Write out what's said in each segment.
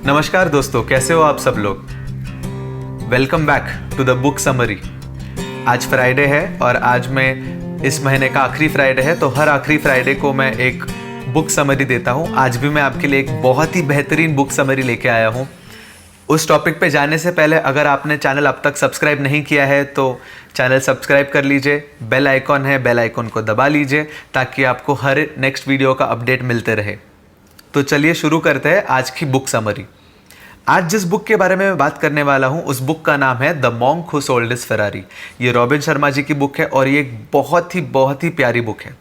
नमस्कार दोस्तों, कैसे हो आप सब लोग। Welcome back to the book summary. आज फ्राइडे है और आज मैं इस महीने का आखिरी फ्राइडे है, तो हर आखिरी फ्राइडे को मैं एक बुक समरी देता हूँ। आज भी मैं आपके लिए एक बहुत ही बेहतरीन बुक समरी लेके आया हूँ। उस टॉपिक पे जाने से पहले अगर आपने चैनल अब तक सब्सक्राइब नहीं किया है तो चैनल सब्सक्राइब कर लीजिए। बेल आइकॉन है, बेल आइकॉन को दबा लीजिए ताकि आपको हर नेक्स्ट वीडियो का अपडेट मिलते रहे। तो चलिए शुरू करते हैं आज की बुक समरी। आज जिस बुक के बारे में मैं बात करने वाला हूं उस बुक का नाम है the monk who sold his Ferrari. ये रॉबिन शर्मा जी की बुक है और ये एक बहुत ही प्यारी बुक है।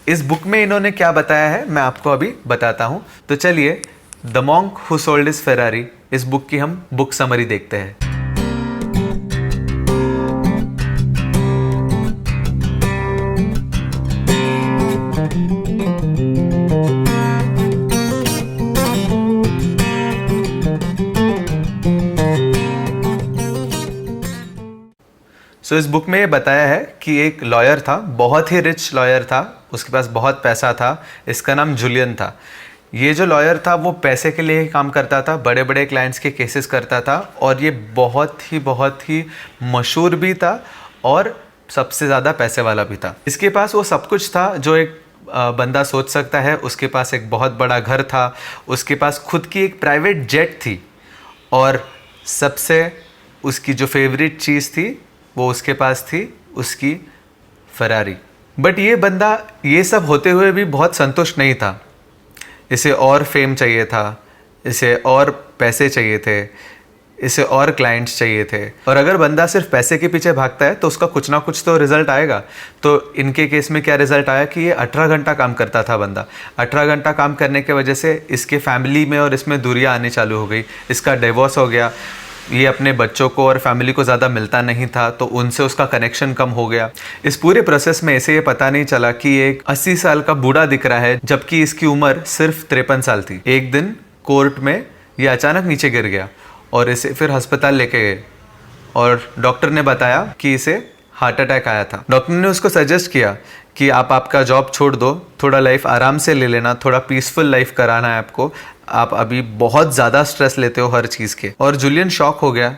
इस बुक में इन्होंने क्या बताया है मैं आपको अभी बताता हूं। तो चलिए the monk who sold his Ferrari, इस बुक की हम बुक समरी देखते हैं। इस बुक में ये बताया है कि एक लॉयर था, बहुत ही रिच लॉयर था, उसके पास बहुत पैसा था। इसका नाम जूलियन था। ये जो लॉयर था वो पैसे के लिए ही काम करता था, बड़े बड़े क्लाइंट्स के केसेस करता था और ये बहुत ही मशहूर भी था और सबसे ज़्यादा पैसे वाला भी था। इसके पास वो सब कुछ था जो एक बंदा सोच सकता है। उसके पास एक बहुत बड़ा घर था, उसके पास खुद की एक प्राइवेट जेट थी और सबसे उसकी जो फेवरेट चीज़ थी वो उसके पास थी, उसकी फरारी। बट ये बंदा ये सब होते हुए भी बहुत संतुष्ट नहीं था। इसे और फेम चाहिए था, इसे और पैसे चाहिए थे, इसे और क्लाइंट्स चाहिए थे। और अगर बंदा सिर्फ पैसे के पीछे भागता है तो उसका कुछ ना कुछ तो रिजल्ट आएगा। तो इनके केस में क्या रिजल्ट आया कि ये 18 घंटा काम करता था बंदा। 18 घंटा काम करने की वजह से इसके फैमिली में और इसमें दूरियां आनी चालू हो गई। इसका डिवोर्स हो गया। ये अपने बच्चों को और फैमिली को ज़्यादा मिलता नहीं था, तो उनसे उसका कनेक्शन कम हो गया। इस पूरे प्रोसेस में इसे ये पता नहीं चला कि एक 80 साल का बूढ़ा दिख रहा है जबकि इसकी उम्र सिर्फ 53 साल थी। एक दिन कोर्ट में ये अचानक नीचे गिर गया और इसे फिर अस्पताल लेके गए और डॉक्टर ने बताया कि इसे हार्ट अटैक आया था। डॉक्टर ने उसको सजेस्ट किया कि आप आपका जॉब छोड़ दो, थोड़ा लाइफ आराम से ले लेना, थोड़ा पीसफुल लाइफ कराना है आपको। आप अभी बहुत ज़्यादा स्ट्रेस लेते हो हर चीज़ के। और जूलियन शॉक हो गया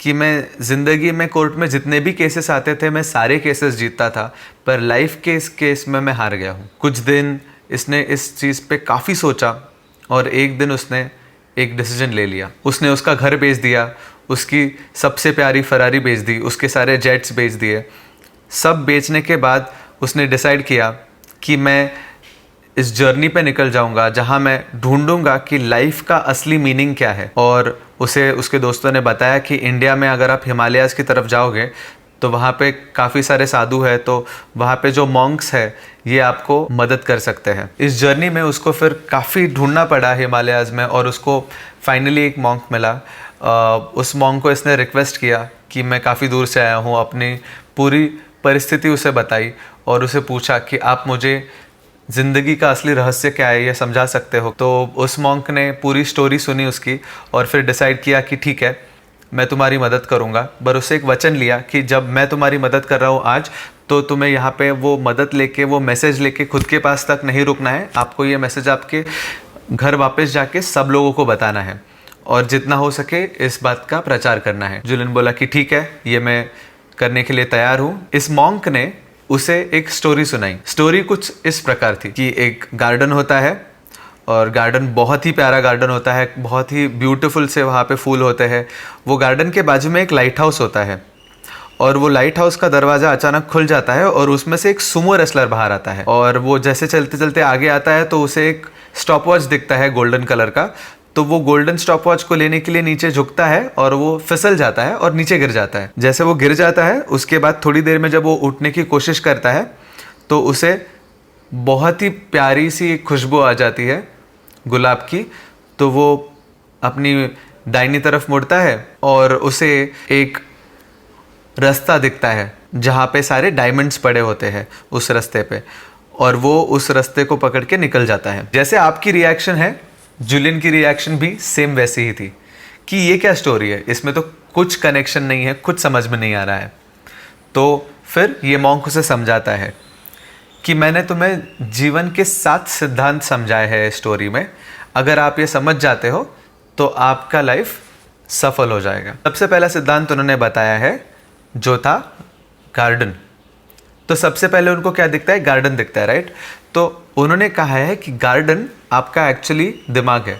कि मैं ज़िंदगी में कोर्ट में जितने भी केसेस आते थे मैं सारे केसेस जीतता था, पर लाइफ के इस केस में मैं हार गया हूँ। कुछ दिन इसने इस चीज़ पे काफ़ी सोचा और एक दिन उसने एक डिसीजन ले लिया। उसने उसका घर बेच दिया, उसकी सबसे प्यारी फरारी बेच दी, उसके सारे जेट्स बेच दिए। सब बेचने के बाद उसने डिसाइड किया कि मैं इस जर्नी पे निकल जाऊंगा जहां मैं ढूंढूंगा कि लाइफ का असली मीनिंग क्या है। और उसे उसके दोस्तों ने बताया कि इंडिया में अगर आप हिमालयाज़ की तरफ जाओगे तो वहाँ पे काफ़ी सारे साधु है, तो वहाँ पे जो मॉन्क्स है ये आपको मदद कर सकते हैं। इस जर्नी में उसको फिर काफ़ी ढूंढना पड़ा हिमालयाज़ में और उसको फाइनली एक मॉन्क मिला। उस मॉन्क को इसने रिक्वेस्ट किया कि मैं काफ़ी दूर से आया हूँ, अपनी पूरी परिस्थिति उसे बताई और उसे पूछा कि आप मुझे ज़िंदगी का असली रहस्य क्या है ये समझा सकते हो। तो उस मॉन्क ने पूरी स्टोरी सुनी उसकी और फिर डिसाइड किया कि ठीक है मैं तुम्हारी मदद करूँगा। पर उससे एक वचन लिया कि जब मैं तुम्हारी मदद कर रहा हूँ आज, तो तुम्हें यहाँ पे वो मदद लेके, वो मैसेज लेके खुद के पास तक नहीं रुकना है। आपको ये मैसेज आपके घर वापस जाके सब लोगों को बताना है और जितना हो सके इस बात का प्रचार करना है। जूलियन बोला कि ठीक है, ये मैं करने के लिए तैयार हूँ। इस मॉन्क ने उसे एक स्टोरी सुनाई। स्टोरी कुछ इस प्रकार थी कि एक गार्डन होता है और गार्डन बहुत ही प्यारा गार्डन होता है, बहुत ही ब्यूटीफुल से वहाँ पे फूल होते हैं। वो गार्डन के बाजू में एक लाइट हाउस होता है और वो लाइट हाउस का दरवाज़ा अचानक खुल जाता है और उसमें से एक सुमो रेसलर बाहर आता है और वो जैसे चलते चलते आगे आता है तो उसे एक स्टॉप वॉच दिखता है गोल्डन कलर का। तो वो गोल्डन स्टॉप वॉच को लेने के लिए नीचे झुकता है और वो फिसल जाता है और नीचे गिर जाता है। जैसे वो गिर जाता है उसके बाद थोड़ी देर में जब वो उठने की कोशिश करता है तो उसे बहुत ही प्यारी सी एक खुशबू आ जाती है गुलाब की। तो वो अपनी दाहिनी तरफ मुड़ता है और उसे एक रास्ता दिखता है जहाँ पे सारे डायमंड्स पड़े होते हैं उस रास्ते पे, और वो उस रास्ते को पकड़ के निकल जाता है। जैसे आपकी रिएक्शन है, जूलियन की रिएक्शन भी सेम वैसी ही थी कि ये क्या स्टोरी है, इसमें तो कुछ कनेक्शन नहीं है, कुछ समझ में नहीं आ रहा है। तो फिर ये मॉन्क उसे समझाता है कि मैंने तुम्हें जीवन के 7 सिद्धांत समझाए हैं स्टोरी में, अगर आप ये समझ जाते हो तो आपका लाइफ सफल हो जाएगा। सबसे पहला सिद्धांत उन्होंने बताया है जो था गार्डन। तो सबसे पहले उनको क्या दिखता है? गार्डन दिखता है, राइट। तो उन्होंने कहा है कि गार्डन आपका एक्चुअली दिमाग है।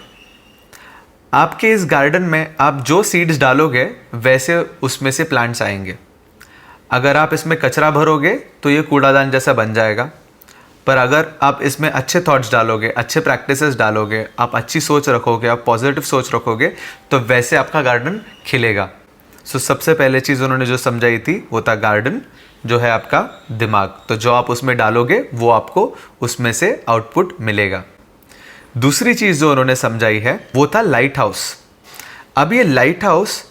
आपके इस गार्डन में आप जो सीड्स डालोगे वैसे उसमें से प्लांट्स आएंगे। अगर आप इसमें कचरा भरोगे तो ये कूड़ादान जैसा बन जाएगा, पर अगर आप इसमें अच्छे थॉट्स डालोगे, अच्छे प्रैक्टिसेस डालोगे, आप अच्छी सोच रखोगे, आप पॉजिटिव सोच रखोगे, तो वैसे आपका गार्डन खिलेगा। सो सबसे पहले चीज़ उन्होंने जो समझाई थी वो था गार्डन जो है आपका दिमाग। तो जो आप उसमें डालोगे वो आपको उसमें से आउटपुट मिलेगा। दूसरी चीज़ जो उन्होंने समझाई है वो था लाइट हाउस। अब ये लाइट हाउस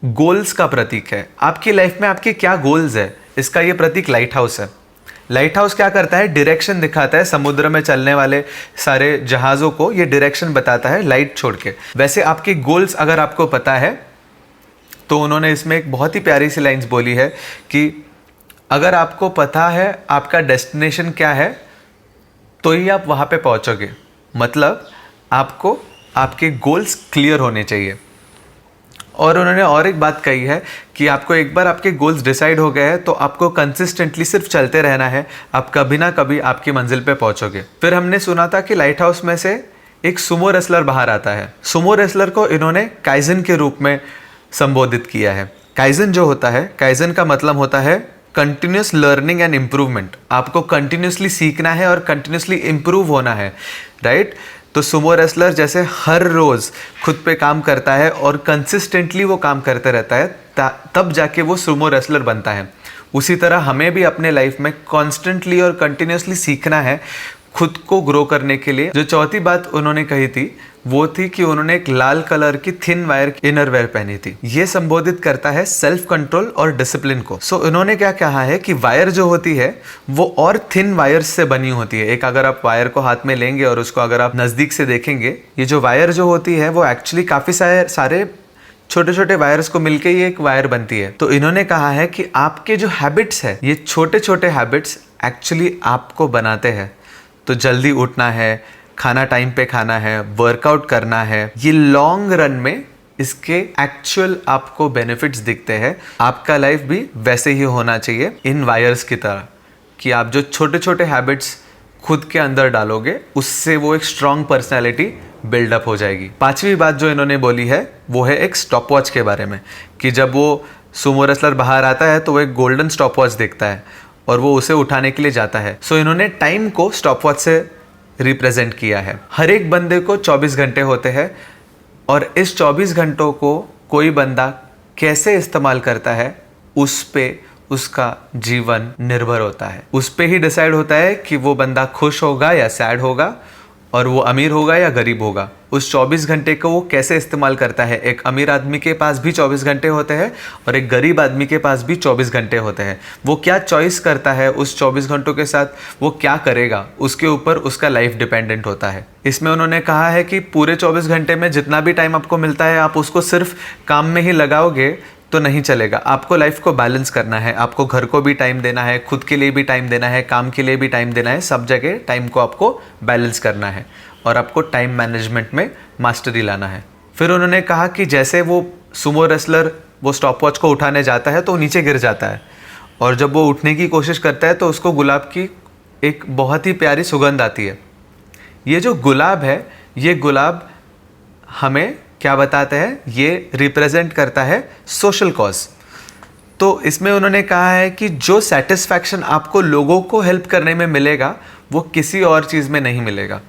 गोल्स का प्रतीक है। आपकी लाइफ में आपके क्या गोल्स है, इसका ये प्रतीक लाइट हाउस है। लाइट हाउस क्या करता है? डायरेक्शन दिखाता है। समुद्र में चलने वाले सारे जहाज़ों को ये डायरेक्शन बताता है लाइट छोड़ के। वैसे आपके गोल्स अगर आपको पता है तो उन्होंने इसमें एक बहुत ही प्यारी सी लाइन्स बोली है कि अगर आपको पता है आपका डेस्टिनेशन क्या है तो ही आप वहाँ पे पहुँचोगे। मतलब आपको आपके गोल्स क्लियर होने चाहिए। और उन्होंने और एक बात कही है कि आपको एक बार आपके गोल्स डिसाइड हो गए हैं तो आपको कंसिस्टेंटली सिर्फ चलते रहना है, आप कभी ना कभी आपकी मंजिल पे पहुंचोगे। फिर हमने सुना था कि लाइट हाउस में से एक सुमो रेसलर बाहर आता है। सुमो रेसलर को इन्होंने काइजन के रूप में संबोधित किया है। काइजन जो होता है, काइजन का मतलब होता है कंटिन्यूस लर्निंग एंड इम्प्रूवमेंट। आपको कंटिन्यूसली सीखना है और कंटिन्यूसली इम्प्रूव होना है, राइट। तो सुमो रेसलर जैसे हर रोज़ खुद पे काम करता है और कंसिस्टेंटली वो काम करते रहता है, तब जाके वो सुमो रेसलर बनता है। उसी तरह हमें भी अपने लाइफ में कॉन्स्टेंटली और कंटिन्यूसली सीखना है खुद को ग्रो करने के लिए। जो चौथी बात उन्होंने कही थी वो थी कि उन्होंने एक लाल कलर की थिन वायर इनर वेयर पहनी थी। ये संबोधित करता है सेल्फ कंट्रोल और डिसिप्लिन को। सो उन्होंने क्या कहा है कि वायर जो होती है वो और थिन वायर्स से बनी होती है। एक अगर आप वायर को हाथ में लेंगे और उसको अगर आप नज़दीक से देखेंगे, ये जो वायर जो होती है वो एक्चुअली काफ़ी सारे छोटे छोटे वायर्स को मिलके ये एक वायर बनती है। तो इन्होंने कहा है कि आपके जो हैबिट्स है, ये छोटे छोटे हैबिट्स एक्चुअली आपको बनाते हैं। तो जल्दी उठना है, खाना टाइम पे खाना है, वर्कआउट करना है, ये लॉन्ग रन में इसके एक्चुअल आपको बेनिफिट्स दिखते हैं। आपका लाइफ भी वैसे ही होना चाहिए इन वायर्स की तरह, कि आप जो छोटे छोटे हैबिट्स खुद के अंदर डालोगे उससे वो एक स्ट्रॉन्ग पर्सनैलिटी बिल्डअप हो जाएगी। पांचवी बात जो इन्होंने बोली है वो है एक स्टॉप वॉच के बारे में, कि जब वो सुमो रेसलर बाहर आता है तो वो एक गोल्डन स्टॉप वॉच देखता है और वो उसे उठाने के लिए जाता है। सो इन्होंने टाइम को स्टॉप वॉच से रिप्रेजेंट किया है। हर एक बंदे को 24 घंटे होते हैं और इस 24 घंटों को कोई बंदा कैसे इस्तेमाल करता है उस पे उसका जीवन निर्भर होता है। उस पे ही डिसाइड होता है कि वो बंदा खुश होगा या सैड होगा, और वो अमीर होगा या गरीब होगा। उस 24 घंटे को वो कैसे इस्तेमाल करता है। एक अमीर आदमी के पास भी 24 घंटे होते हैं और एक गरीब आदमी के पास भी 24 घंटे होते हैं। वो क्या चॉइस करता है उस 24 घंटों के साथ, वो क्या करेगा, उसके ऊपर उसका लाइफ डिपेंडेंट होता है। इसमें उन्होंने कहा है कि पूरे 24 घंटे में जितना भी टाइम आपको मिलता है आप उसको सिर्फ काम में ही लगाओगे तो नहीं चलेगा। आपको लाइफ को बैलेंस करना है, आपको घर को भी टाइम देना है, खुद के लिए भी टाइम देना है, काम के लिए भी टाइम देना है। सब जगह टाइम को आपको बैलेंस करना है और आपको टाइम मैनेजमेंट में मास्टरी लाना है। फिर उन्होंने कहा कि जैसे वो सुमो रेसलर वो स्टॉप वॉच को उठाने जाता है तो नीचे गिर जाता है, और जब वो उठने की कोशिश करता है तो उसको गुलाब की एक बहुत ही प्यारी सुगंध आती है। ये जो गुलाब है, ये गुलाब हमें क्या बताते हैं, ये रिप्रेजेंट करता है सोशल कॉज। तो इसमें उन्होंने कहा है कि जो सेटिस्फैक्शन आपको लोगों को हेल्प करने में मिलेगा वो किसी और चीज़ में नहीं मिलेगा।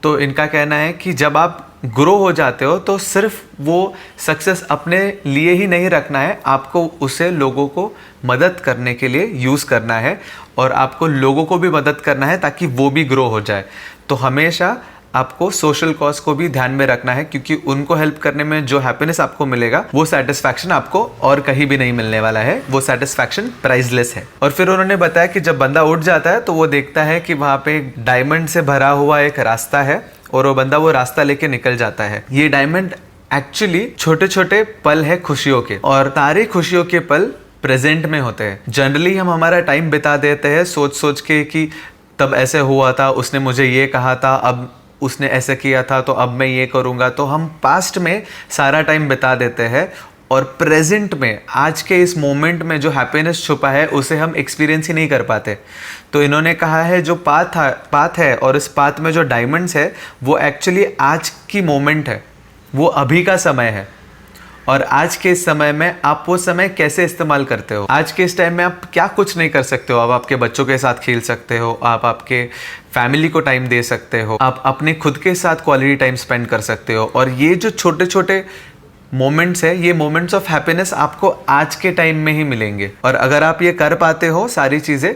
तो इनका कहना है कि जब आप ग्रो हो जाते हो तो सिर्फ वो सक्सेस अपने लिए ही नहीं रखना है, आपको उसे लोगों को मदद करने के लिए यूज़ करना है और आपको लोगों को भी मदद करना है ताकि वो भी ग्रो हो जाए। तो हमेशा आपको सोशल कॉज को भी ध्यान में रखना है, क्योंकि उनको हेल्प करने में जो हैप्पीनेस आपको मिलेगा वो सेटिस्फैक्शन आपको और कहीं भी नहीं मिलने वाला है। वो सेटिस्फैक्शन प्राइसलेस है। और फिर उन्होंने बताया कि जब बंदा उठ जाता है तो वो देखता है कि वहाँ पे डायमंड से भरा हुआ एक रास्ता है और वो बंदा वो रास्ता लेके निकल जाता है। ये डायमंड एक्चुअली छोटे छोटे पल है खुशियों के, और सारे खुशियों के पल प्रेजेंट में होते हैं। जनरली हम हमारा टाइम बिता देते हैं सोच सोच के कि तब ऐसे हुआ था, उसने मुझे ये कहा था, अब उसने ऐसा किया था तो अब मैं ये करूँगा। तो हम पास्ट में सारा टाइम बिता देते हैं और प्रेजेंट में, आज के इस मोमेंट में जो हैप्पीनेस छुपा है उसे हम एक्सपीरियंस ही नहीं कर पाते। तो इन्होंने कहा है जो पाथ है और इस पाथ में जो डायमंड्स है वो एक्चुअली आज की मोमेंट है, वो अभी का समय है। और आज के इस समय में आप वो समय कैसे इस्तेमाल करते हो। आज के इस टाइम में आप क्या कुछ नहीं कर सकते हो। आप आपके बच्चों के साथ खेल सकते हो, आप आपके फैमिली को टाइम दे सकते हो, आप अपने खुद के साथ क्वालिटी टाइम स्पेंड कर सकते हो। और ये जो छोटे छोटे मोमेंट्स है, ये मोमेंट्स ऑफ हैप्पीनेस आपको आज के टाइम में ही मिलेंगे। और अगर आप ये कर पाते हो सारी चीज़ें,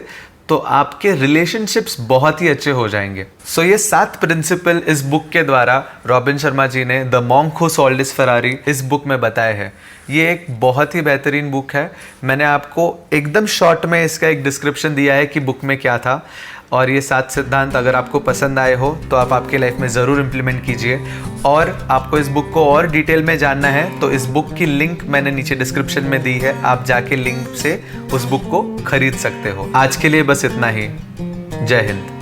तो आपके रिलेशनशिप्स बहुत ही अच्छे हो जाएंगे। सो ये 7 प्रिंसिपल इस बुक के द्वारा रॉबिन शर्मा जी ने the monk who sold his Ferrari इस बुक में बताए हैं। ये एक बहुत ही बेहतरीन बुक है। मैंने आपको एकदम शॉर्ट में इसका एक डिस्क्रिप्शन दिया है कि बुक में क्या था। और ये 7 सिद्धांत अगर आपको पसंद आए हो तो आप आपके लाइफ में ज़रूर इम्प्लीमेंट कीजिए। और आपको इस बुक को और डिटेल में जानना है तो इस बुक की लिंक मैंने नीचे डिस्क्रिप्शन में दी है, आप जाके लिंक से उस बुक को खरीद सकते हो। आज के लिए बस इतना ही। जय हिंद।